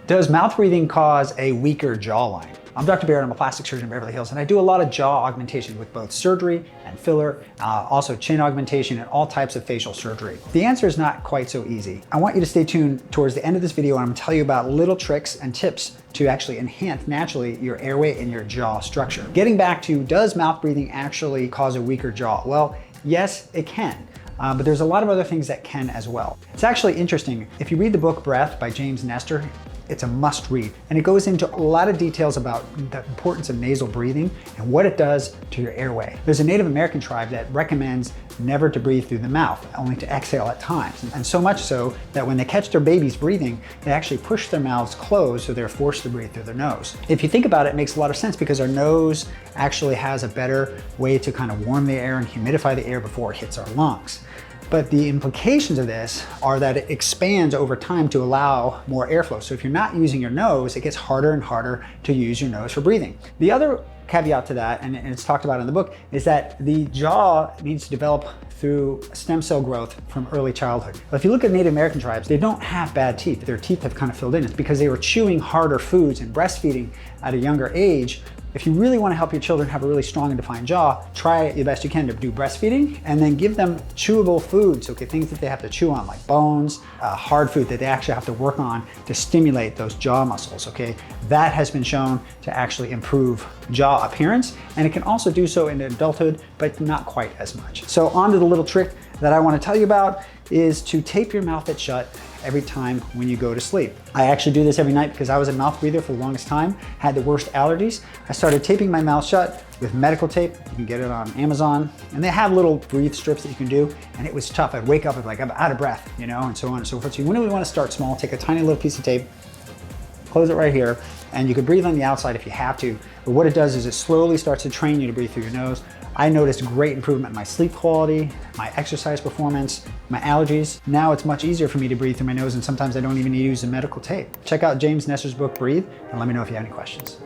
Does mouth breathing cause a weaker jawline? I'm Dr. Barrett, I'm a plastic surgeon in Beverly Hills, and I do a lot of jaw augmentation with both surgery and filler, also chin augmentation and all types of facial surgery. The answer is not quite so easy. I want you to stay tuned towards the end of this video, and I'm gonna tell you about little tricks and tips to actually enhance naturally your airway and your jaw structure. Getting back to, does mouth breathing actually cause a weaker jaw? Well, yes, it can. But there's a lot of other things that can as well. It's actually interesting. If you read the book Breath by James Nestor, it's a must read. And it goes into a lot of details about the importance of nasal breathing and what it does to your airway. There's a Native American tribe that recommends never to breathe through the mouth, only to exhale at times. And so much so that when they catch their babies breathing, they actually push their mouths closed so they're forced to breathe through their nose. If you think about it, it makes a lot of sense because our nose actually has a better way to kind of warm the air and humidify the air before it hits our lungs. But the implications of this are that it expands over time to allow more airflow. So if you're not using your nose, it gets harder and harder to use your nose for breathing. The other caveat to that, and it's talked about in the book, is that the jaw needs to develop through stem cell growth from early childhood. But if you look at Native American tribes, they don't have bad teeth. Their teeth have kind of filled in. It's because they were chewing harder foods and breastfeeding at a younger age. If you really want to help your children have a really strong and defined jaw, try the best you can to do breastfeeding and then give them chewable foods, okay, things that they have to chew on like bones, hard food that they actually have to work on to stimulate those jaw muscles, okay? That has been shown to actually improve jaw appearance, and it can also do so in adulthood, but not quite as much. So on to the little trick that I want to tell you about is to tape your mouth shut every time when you go to sleep. I actually do this every night because I was a mouth breather for the longest time, had the worst allergies. I started taping my mouth shut with medical tape. You can get it on Amazon, and they have little breathe strips that you can do, and it was tough. I'd wake up and like, I'm out of breath, you know, and so on and so forth. So you really want to start small, take a tiny little piece of tape, close it right here, and you can breathe on the outside if you have to. But what it does is it slowly starts to train you to breathe through your nose. I noticed great improvement in my sleep quality, my exercise performance, my allergies. Now it's much easier for me to breathe through my nose, and sometimes I don't even use a medical tape. Check out James Nestor's book, Breathe, and let me know if you have any questions.